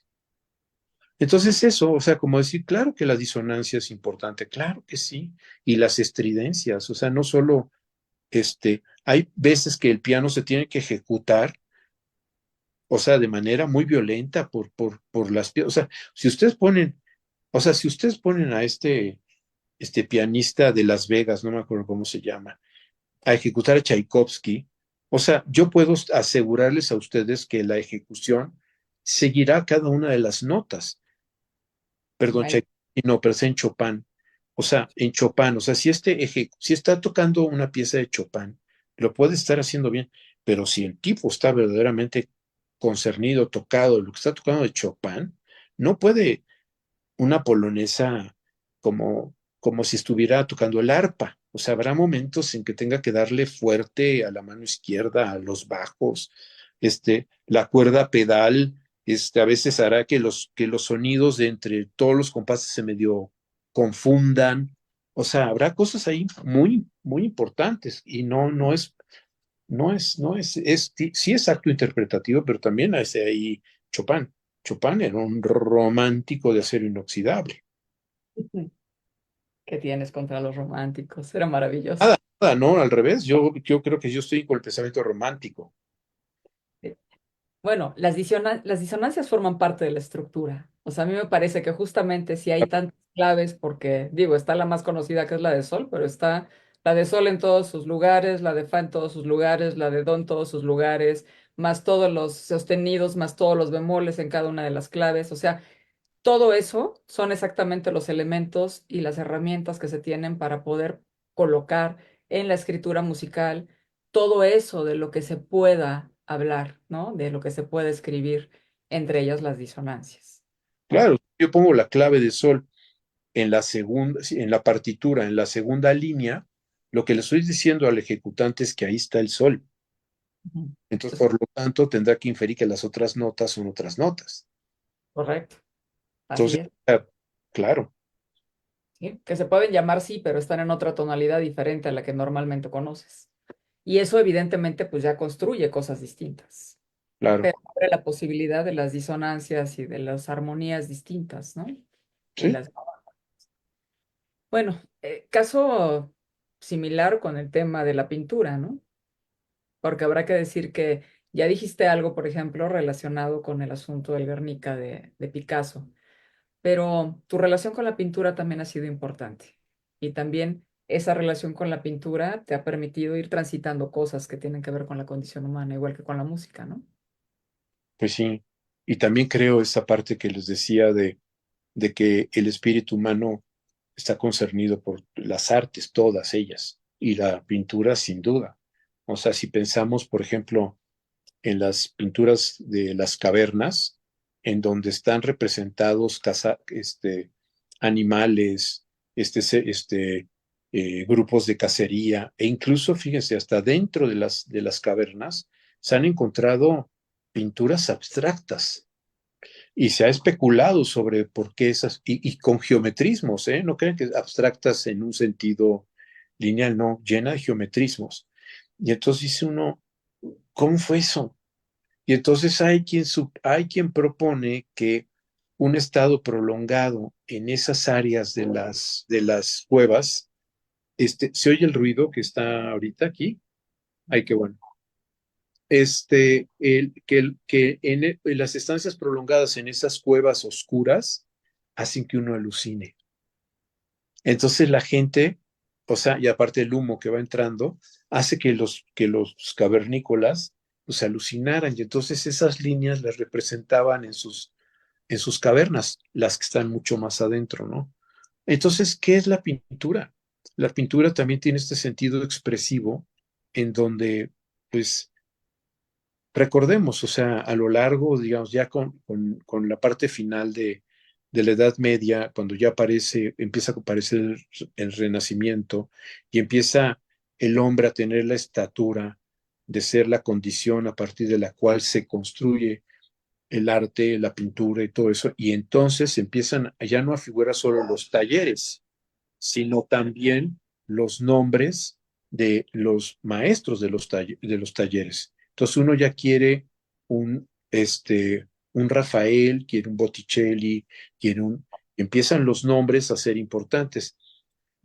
Entonces eso, o sea, como decir, claro que la disonancia es importante, claro que sí, y las estridencias, o sea, no solo, hay veces que el piano se tiene que ejecutar o sea, de manera muy violenta por las piezas. O sea, si ustedes ponen, o sea, si ustedes ponen a este pianista de Las Vegas, no me acuerdo cómo se llama, a ejecutar a Tchaikovsky, o sea, yo puedo asegurarles a ustedes que la ejecución seguirá cada una de las notas. Perdón, Ay, no, pero es en Chopin. O sea, en Chopin, o sea, si está tocando una pieza de Chopin, lo puede estar haciendo bien, pero si el tipo está verdaderamente concernido, tocado, lo que está tocando de Chopin, no puede una polonesa como si estuviera tocando el arpa. O sea, habrá momentos en que tenga que darle fuerte a la mano izquierda, a los bajos, la cuerda pedal, a veces hará que los sonidos de entre todos los compases se medio confundan. O sea, habrá cosas ahí muy, muy importantes y sí es acto interpretativo, pero también hace ahí Chopin. Chopin era un romántico de acero inoxidable. ¿qué tienes contra los románticos? Era maravilloso. Nada, nada, no, al revés, yo creo que yo estoy con el pensamiento romántico. Sí. Bueno, las disonancias forman parte de la estructura. O sea, a mí me parece que justamente si hay tantas claves, porque digo, está la más conocida que es la de sol, pero está la de sol en todos sus lugares, la de fa en todos sus lugares, la de do en todos sus lugares, más todos los sostenidos, más todos los bemoles en cada una de las claves. O sea, todo eso son exactamente los elementos y las herramientas que se tienen para poder colocar en la escritura musical todo eso de lo que se pueda hablar, ¿no? De lo que se puede escribir, entre ellas las disonancias, ¿no? Claro, yo pongo la clave de sol en la segunda, sí, en la partitura, en la segunda línea, lo que le estoy diciendo al ejecutante es que ahí está el sol. Ujú. Entonces, Pues, por lo tanto, tendrá que inferir que las otras notas son otras notas. correcto, así Entonces, es. claro, ¿Sí? Que se pueden llamar sí, pero están en otra tonalidad diferente a la que normalmente conoces. Y eso evidentemente pues ya construye cosas distintas. claro, Pero abre la posibilidad de las disonancias y de las armonías distintas, ¿no? Y sí, las, bueno, caso similar con el tema de la pintura, ¿no? Porque habrá que decir que ya dijiste algo, por ejemplo, relacionado con el asunto del Guernica de Picasso, pero tu relación con la pintura también ha sido importante. Y también esa relación con la pintura te ha permitido ir transitando cosas que tienen que ver con la condición humana, igual que con la música, ¿no? pues sí. Y también creo esa parte que les decía de que el espíritu humano está concernido por las artes, todas ellas, y la pintura sin duda. O sea, si pensamos, por ejemplo, en las pinturas de las cavernas, en donde están representados animales, grupos de cacería, e incluso, fíjense, hasta dentro de las cavernas se han encontrado pinturas abstractas y se ha especulado sobre por qué esas, y con geometrismos, ¿eh? No crean que abstractas en un sentido lineal, no, llena de geometrismos. Y entonces dice uno, ¿cómo fue eso? Y entonces hay quien propone que un estado prolongado en esas áreas de las cuevas, ¿se oye el ruido que está ahorita aquí? Ay, qué bueno. Que en las estancias prolongadas en esas cuevas oscuras hacen que uno alucine. Entonces la gente, o sea, y aparte el humo que va entrando, hace que los cavernícolas pues alucinaran y entonces esas líneas las representaban en sus cavernas, las que están mucho más adentro, ¿no? Entonces, ¿qué es la pintura? La pintura también tiene este sentido expresivo en donde, pues, recordemos, o sea, a lo largo, digamos, ya con la parte final de la Edad Media, cuando ya empieza a aparecer el Renacimiento y empieza el hombre a tener la estatura de ser la condición a partir de la cual se construye el arte, la pintura y todo eso, y entonces empiezan ya no a figurar solo los talleres, sino también los nombres de los maestros de los talleres. Entonces uno ya quiere un Rafael, quiere un Botticelli, empiezan los nombres a ser importantes.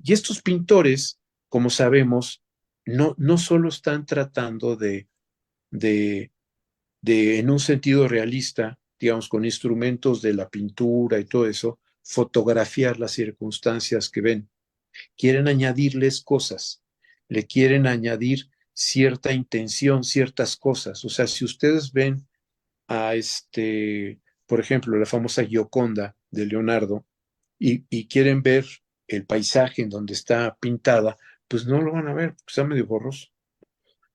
Y estos pintores, como sabemos, no solo están tratando de en un sentido realista, digamos, con instrumentos de la pintura y todo eso, fotografiar las circunstancias que ven. Quieren añadirles cosas, le quieren añadir cierta intención, ciertas cosas. O sea, si ustedes ven a por ejemplo, la famosa Gioconda de Leonardo y quieren ver el paisaje en donde está pintada, pues no lo van a ver, está medio borroso.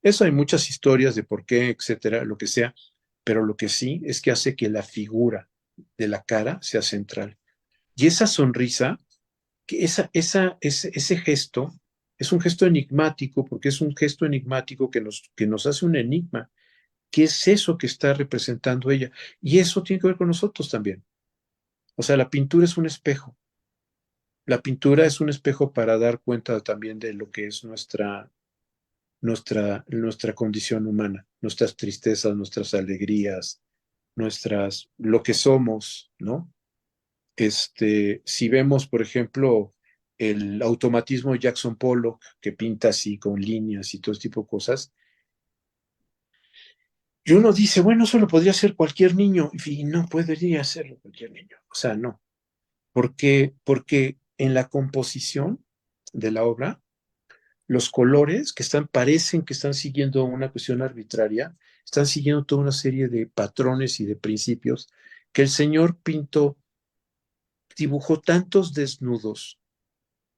Eso hay muchas historias de por qué, etcétera, lo que sea, pero lo que sí es que hace que la figura de la cara sea central. Y esa sonrisa, ese gesto, es un gesto enigmático, porque es un gesto enigmático que nos hace un enigma. ¿Qué es eso que está representando ella? Y eso tiene que ver con nosotros también. O sea, la pintura es un espejo. La pintura es un espejo para dar cuenta también de lo que es nuestra condición humana, nuestras tristezas, nuestras alegrías, lo que somos, ¿no? Si vemos, por ejemplo, el automatismo de Jackson Pollock, que pinta así con líneas y todo ese tipo de cosas, y uno dice, bueno, eso lo podría hacer cualquier niño, y no podría hacerlo cualquier niño. O sea, no. Porque en la composición de la obra, los colores parecen que están siguiendo una cuestión arbitraria, están siguiendo toda una serie de patrones y de principios que el señor pintó, dibujó tantos desnudos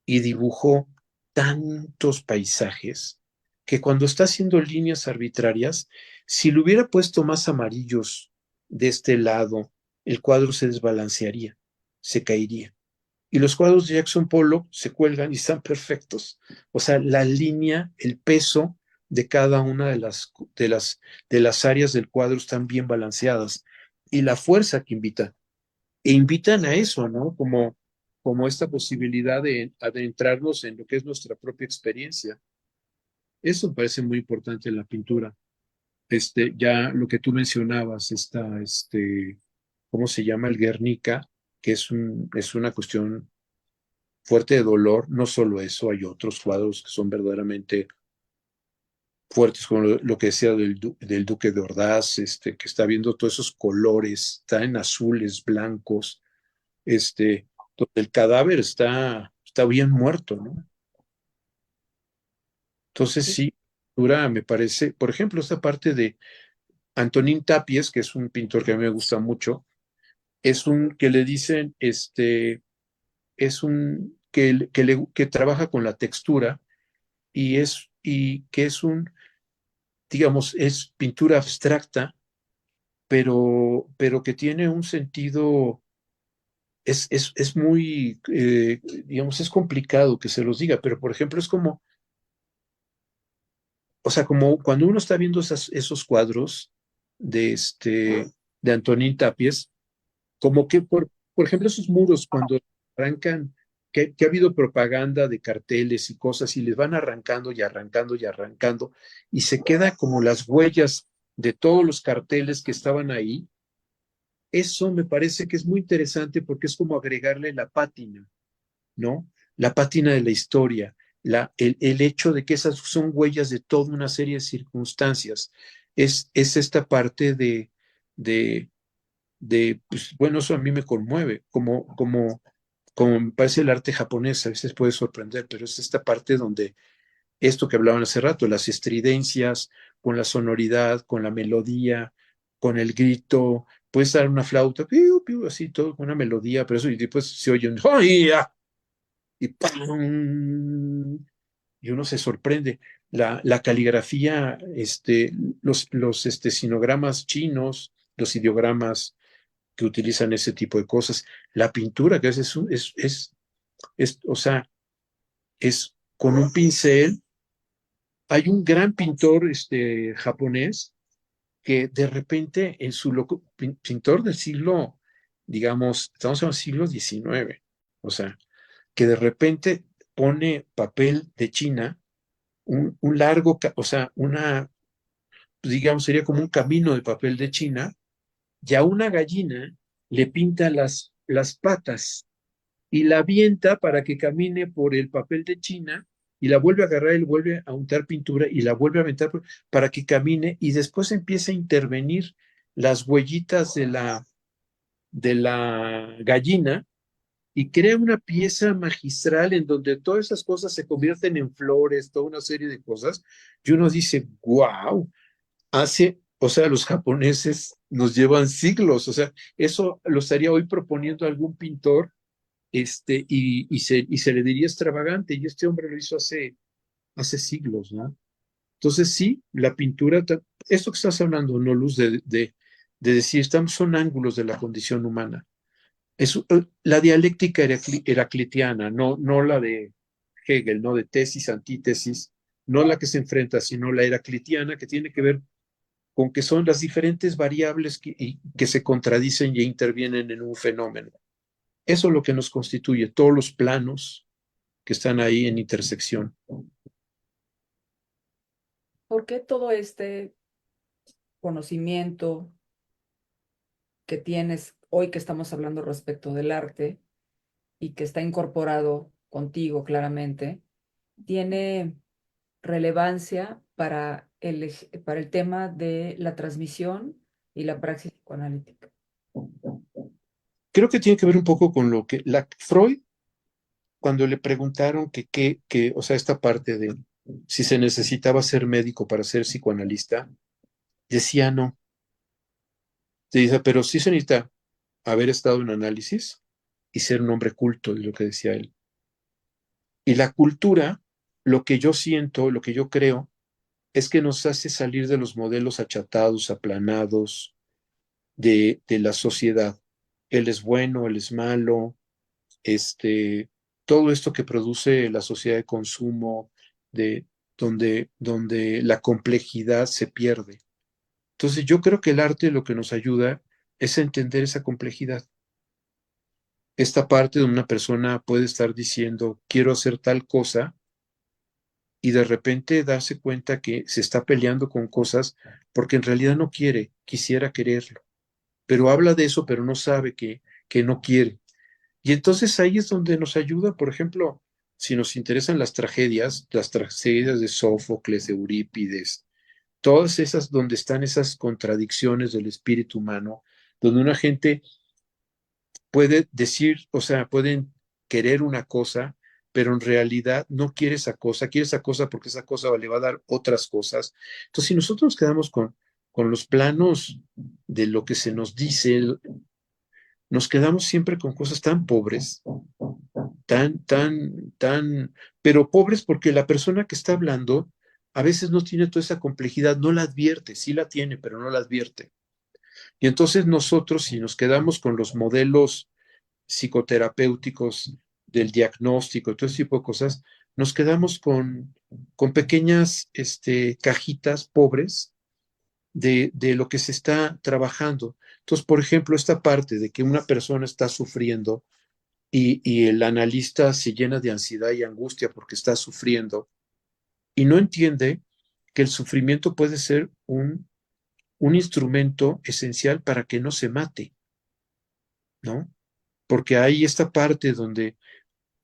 y dibujó tantos paisajes que cuando está haciendo líneas arbitrarias, si le hubiera puesto más amarillos de este lado, el cuadro se desbalancearía, se caería. Y los cuadros de Jackson Pollock se cuelgan y están perfectos. O sea, la línea, el peso de cada una de las áreas del cuadro están bien balanceadas. Y la fuerza que invita. E invitan a eso, ¿no? Como esta posibilidad de adentrarnos en lo que es nuestra propia experiencia. Eso me parece muy importante en la pintura. Ya lo que tú mencionabas, ¿cómo se llama? El Guernica, que es una cuestión fuerte de dolor. No solo eso, hay otros cuadros que son verdaderamente fuertes, como lo que decía del Duque de Ordaz, que está viendo todos esos colores, está en azules, blancos, donde el cadáver está bien muerto, ¿no? Entonces sí, dura, me parece, por ejemplo, esta parte de Antonín Tapies, que es un pintor que a mí me gusta mucho, que le dicen, es un, que trabaja con la textura y que es digamos, es pintura abstracta, pero que tiene un sentido, es muy, digamos, es complicado que se los diga, pero por ejemplo es como, o sea, como cuando uno está viendo esos cuadros de, de Antonín Tapies, como que, por ejemplo, esos muros cuando arrancan, que ha habido propaganda de carteles y cosas y les van arrancando y arrancando y arrancando y se queda como las huellas de todos los carteles que estaban ahí. Eso me parece que es muy interesante porque es como agregarle la pátina, ¿no? La pátina de la historia, el hecho de que esas son huellas de toda una serie de circunstancias. Es esta parte de, pues, bueno, eso a mí me conmueve, como me parece el arte japonés, a veces puede sorprender, pero es esta parte donde esto que hablaban hace rato, las estridencias, con la sonoridad, con la melodía, con el grito, puedes dar una flauta, piu, piu, así todo con una melodía, pero eso y después se oye un ¡ay! ¡Ah! Y ¡pam! Y uno se sorprende. La caligrafía, sinogramas chinos, los ideogramas que utilizan ese tipo de cosas, la pintura que o sea, es con un pincel. Hay un gran pintor japonés que de repente en su pintor del siglo, digamos, estamos en el siglo XIX, o sea, que de repente pone papel de China, un largo, o sea, digamos, sería como un camino de papel de China, y a una gallina le pinta las patas y la avienta para que camine por el papel de China y la vuelve a agarrar y le vuelve a untar pintura y la vuelve a aventar para que camine y después empieza a intervenir las huellitas de la gallina y crea una pieza magistral en donde todas esas cosas se convierten en flores, toda una serie de cosas, y uno dice, wow, o sea, los japoneses nos llevan siglos, o sea, eso lo estaría hoy proponiendo algún pintor, y se le diría extravagante, y este hombre lo hizo hace siglos, ¿no? Entonces, sí, la pintura, esto que estás hablando, no Luz, de decir, estamos, son ángulos de la condición humana. La dialéctica heraclitiana, no la de Hegel, no de tesis, antítesis, no la que se enfrenta, sino la heraclitiana, que tiene que ver con que son las diferentes variables que se contradicen y intervienen en un fenómeno. Eso es lo que nos constituye, todos los planos que están ahí en intersección. ¿Por qué todo este conocimiento que tienes hoy que estamos hablando respecto del arte y que está incorporado contigo claramente, tiene relevancia para el tema de la transmisión y la praxis psicoanalítica? Creo que tiene que ver un poco con lo que Freud, cuando le preguntaron o sea, esta parte de si se necesitaba ser médico para ser psicoanalista, decía no. Se dice, pero sí se necesita haber estado en análisis y ser un hombre culto, es lo que decía él. Y la cultura, lo que yo siento, lo que yo creo, es que nos hace salir de los modelos achatados, aplanados de la sociedad. Él es bueno, él es malo, todo esto que produce la sociedad de consumo, de, donde la complejidad se pierde. Entonces yo creo que el arte lo que nos ayuda es a entender esa complejidad. Esta parte donde una persona puede estar diciendo, quiero hacer tal cosa, y de repente darse cuenta que se está peleando con cosas porque en realidad no quiere, quisiera quererlo, pero habla de eso, pero no sabe que no quiere. Y entonces ahí es donde nos ayuda, por ejemplo, si nos interesan las tragedias de Sófocles, de Eurípides, todas esas donde están esas contradicciones del espíritu humano, donde una gente puede decir, o sea, pueden querer una cosa, pero en realidad no quiere esa cosa porque esa cosa le va a dar otras cosas. Entonces, si nosotros nos quedamos con los planos de lo que se nos dice, nos quedamos siempre con cosas tan pobres, pero pobres porque la persona que está hablando a veces no tiene toda esa complejidad, no la advierte, sí la tiene, pero no la advierte. Y entonces nosotros, si nos quedamos con los modelos psicoterapéuticos del diagnóstico, todo ese tipo de cosas, nos quedamos con pequeñas cajitas pobres de lo que se está trabajando. Entonces, por ejemplo, esta parte de que una persona está sufriendo y el analista se llena de ansiedad y angustia porque está sufriendo y no entiende que el sufrimiento puede ser un instrumento esencial para que no se mate, ¿no? Porque hay esta parte donde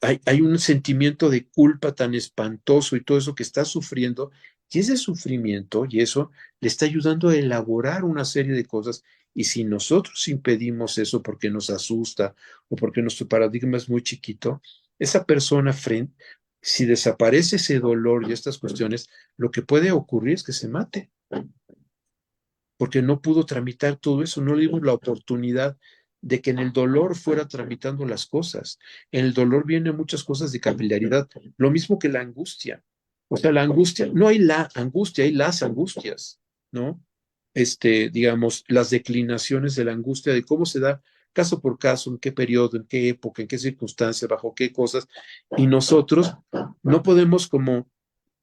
hay un sentimiento de culpa tan espantoso y todo eso que está sufriendo, y ese sufrimiento y eso le está ayudando a elaborar una serie de cosas. Y si nosotros impedimos eso porque nos asusta o porque nuestro paradigma es muy chiquito, esa persona si desaparece ese dolor y estas cuestiones, lo que puede ocurrir es que se mate, porque no pudo tramitar todo eso, no le dimos la oportunidad de que en el dolor fuera tramitando las cosas. En el dolor vienen muchas cosas de capilaridad, lo mismo que la angustia. O sea, la angustia, no hay la angustia, hay las angustias, ¿no? Digamos, las declinaciones de la angustia, de cómo se da caso por caso, en qué periodo, en qué época, en qué circunstancia, bajo qué cosas. Y nosotros no podemos como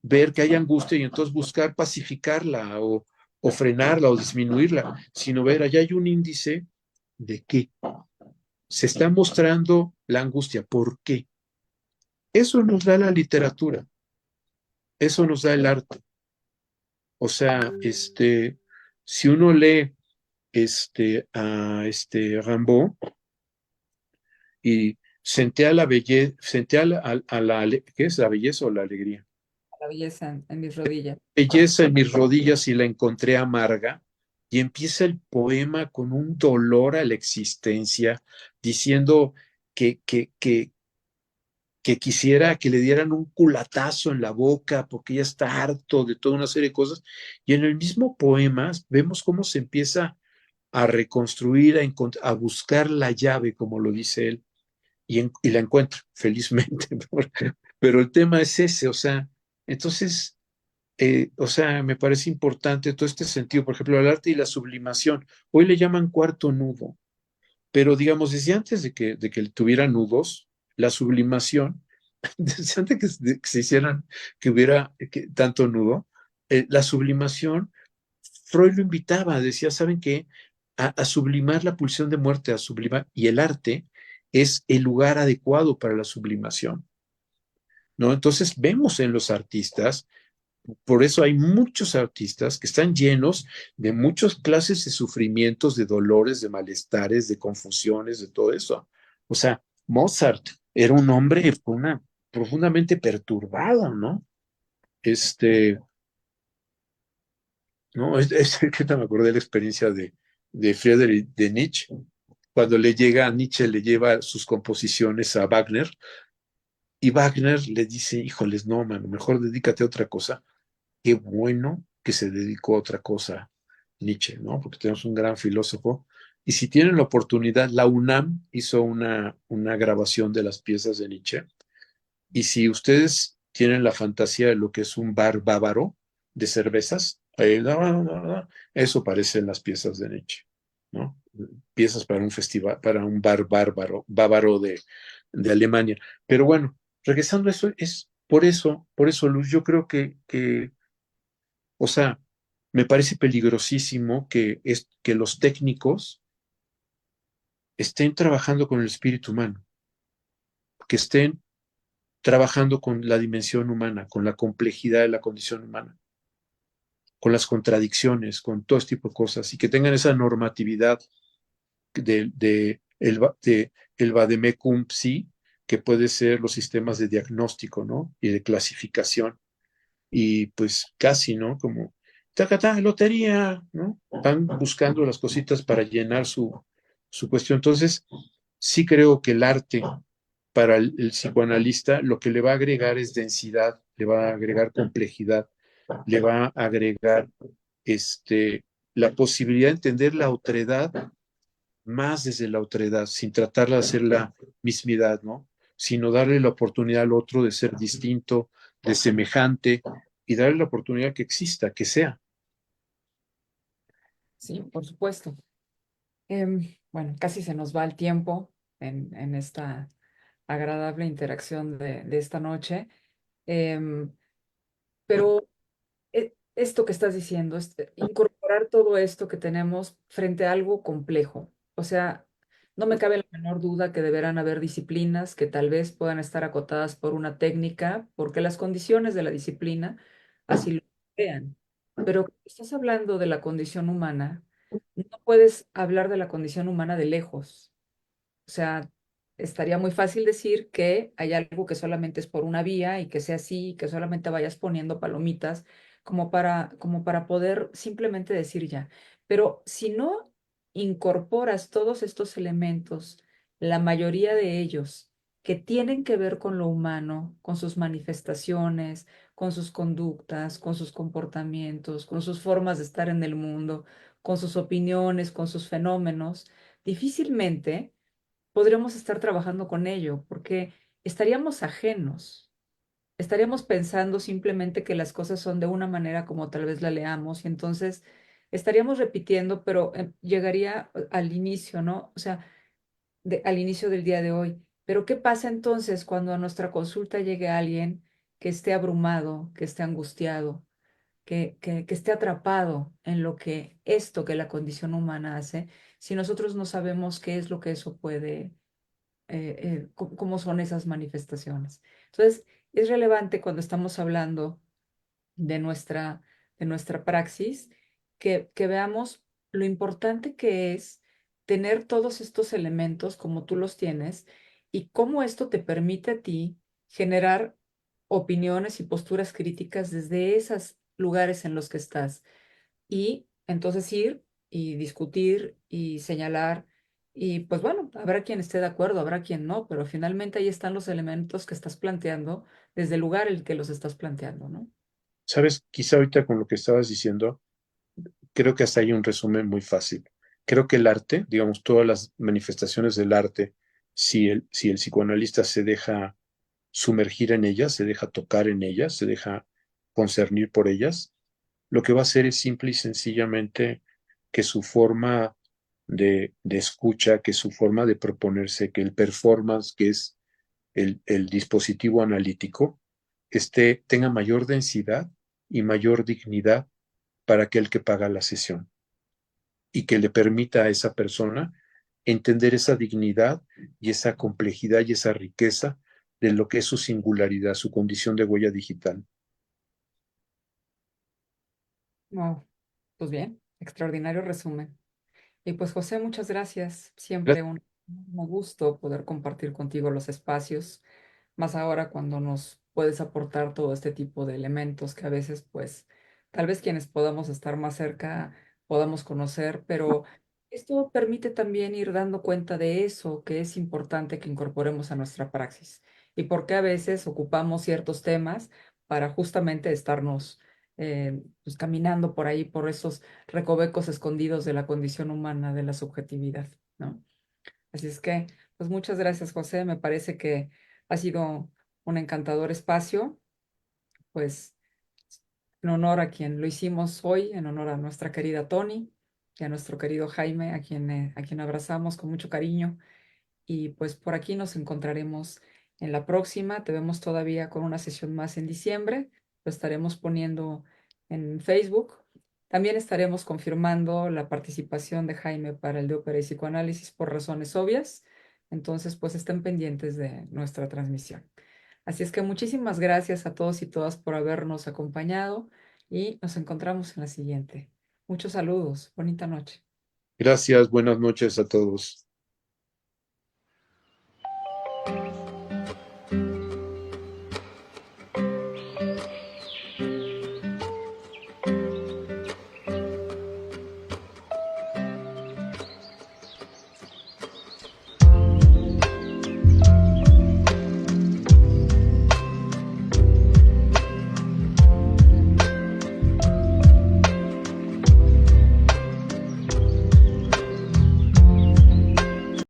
ver que hay angustia y entonces buscar pacificarla o frenarla o disminuirla, sino ver, allá hay un índice de que se está mostrando la angustia. ¿Por qué? Eso nos da la literatura, eso nos da el arte. O sea, si uno lee a Rimbaud y senté a la belleza, senté ¿qué es la belleza o la alegría? La belleza en mis rodillas. Belleza en mis rodillas y la encontré amarga. Y empieza el poema con un dolor a la existencia, diciendo que, que, que, que quisiera que le dieran un culatazo en la boca porque ya está harto de toda una serie de cosas. Y en el mismo poema vemos cómo se empieza a reconstruir, a buscar la llave, como lo dice él, y la encuentra, felizmente. Pero el tema es ese, o sea, entonces, o sea, me parece importante todo este sentido, por ejemplo, el arte y la sublimación. Hoy le llaman cuarto nudo, pero digamos, desde antes de que tuviera nudos, la sublimación, desde antes que se hicieran, que hubiera tanto nudo, la sublimación, Freud lo invitaba, decía, ¿saben qué? A sublimar la pulsión de muerte, a sublimar, y el arte es el lugar adecuado para la sublimación, ¿no? Entonces vemos en los artistas, por eso hay muchos artistas que están llenos de muchas clases de sufrimientos, de dolores, de malestares, de confusiones, de todo eso. O sea, Mozart era un hombre profundamente perturbado, ¿no? Este, ¿no? Que me acordé de la experiencia de Friedrich de Nietzsche, cuando le llega a Nietzsche, le lleva sus composiciones a Wagner, y Wagner le dice, híjoles, no, mano, mejor dedícate a otra cosa. Qué bueno que se dedicó a otra cosa Nietzsche, ¿no? Porque tenemos un gran filósofo. Y si tienen la oportunidad, la UNAM hizo una grabación de las piezas de Nietzsche. Y si ustedes tienen la fantasía de lo que es un bar bávaro de cervezas, eso parecen las piezas de Nietzsche, ¿no? Piezas para un festival, para un bar bávaro de Alemania. Pero bueno, regresando a eso, es por eso, Luz, yo creo o sea, me parece peligrosísimo que los técnicos estén trabajando con el espíritu humano, que estén trabajando con la dimensión humana, con la complejidad de la condición humana, con las contradicciones, con todo este tipo de cosas, y que tengan esa normatividad de el vademecum psi, que puede ser los sistemas de diagnóstico, ¿no? Y de clasificación. Y pues casi, ¿no? Como, tacatá, lotería, ¿no? Van buscando las cositas para llenar su cuestión. Entonces, sí creo que el arte para el psicoanalista lo que le va a agregar es densidad, le va a agregar complejidad, le va a agregar la posibilidad de entender la otredad más desde la otredad, sin tratar de hacer la mismidad, ¿no? Sino darle la oportunidad al otro de ser distinto, de semejante, y darle la oportunidad que exista, que sea. Sí, por supuesto. Bueno, casi se nos va el tiempo en esta agradable interacción de esta noche. Em, pero esto que estás diciendo, incorporar todo esto que tenemos frente a algo complejo. O sea, no me cabe la menor duda que deberán haber disciplinas que tal vez puedan estar acotadas por una técnica, porque las condiciones de la disciplina así lo vean. Pero estás hablando de la condición humana, no puedes hablar de la condición humana de lejos. O sea, estaría muy fácil decir que hay algo que solamente es por una vía y que sea así, y que solamente vayas poniendo palomitas como para poder simplemente decir ya. Pero si no incorporas todos estos elementos, la mayoría de ellos que tienen que ver con lo humano, con sus manifestaciones, con sus conductas, con sus comportamientos, con sus formas de estar en el mundo, con sus opiniones, con sus fenómenos, difícilmente podríamos estar trabajando con ello, porque estaríamos ajenos, estaríamos pensando simplemente que las cosas son de una manera como tal vez la leamos y entonces estaríamos repitiendo, pero llegaría al inicio, ¿no? O sea, al inicio del día de hoy. Pero ¿qué pasa entonces cuando a nuestra consulta llegue alguien que esté abrumado, que esté angustiado, que esté atrapado en lo que esto que la condición humana hace, si nosotros no sabemos qué es lo que eso puede cómo son esas manifestaciones? Entonces, es relevante cuando estamos hablando de de nuestra praxis que veamos lo importante que es tener todos estos elementos como tú los tienes y cómo esto te permite a ti generar opiniones y posturas críticas desde esos lugares en los que estás. Y entonces ir y discutir y señalar. Y pues bueno, habrá quien esté de acuerdo, habrá quien no, pero finalmente ahí están los elementos que estás planteando desde el lugar en el que los estás planteando, ¿no? Sabes, quizá ahorita con lo que estabas diciendo, creo que hasta hay un resumen muy fácil. Creo que el arte, digamos, todas las manifestaciones del arte, si el psicoanalista se deja sumergir en ellas, se deja tocar en ellas, se deja concernir por ellas, lo que va a hacer es simple y sencillamente que su forma de escucha, que su forma de proponerse, que el performance, que es el dispositivo analítico, tenga mayor densidad y mayor dignidad para aquel que paga la sesión y que le permita a esa persona entender esa dignidad y esa complejidad y esa riqueza de lo que es su singularidad, su condición de huella digital. No, pues bien, extraordinario resumen. Y pues José, muchas gracias. Gra- Siempre un gusto poder compartir contigo los espacios, más ahora cuando nos puedes aportar todo este tipo de elementos que a veces, pues, tal vez quienes podamos estar más cerca podamos conocer, pero esto permite también ir dando cuenta de eso que es importante que incorporemos a nuestra praxis y por qué a veces ocupamos ciertos temas para justamente estarnos pues, caminando por ahí, por esos recovecos escondidos de la condición humana, de la subjetividad, ¿no? Así es que, pues muchas gracias, José. Me parece que ha sido un encantador espacio, pues en honor a quien lo hicimos hoy, en honor a nuestra querida Tony y a nuestro querido Jaime, a quien abrazamos con mucho cariño. Y pues por aquí nos encontraremos en la próxima. Te vemos todavía con una sesión más en diciembre. Lo estaremos poniendo en Facebook. También estaremos confirmando la participación de Jaime para el de ópera y psicoanálisis por razones obvias. Entonces, pues estén pendientes de nuestra transmisión. Así es que muchísimas gracias a todos y todas por habernos acompañado y nos encontramos en la siguiente. Muchos saludos. Bonita noche. Gracias, buenas noches a todos.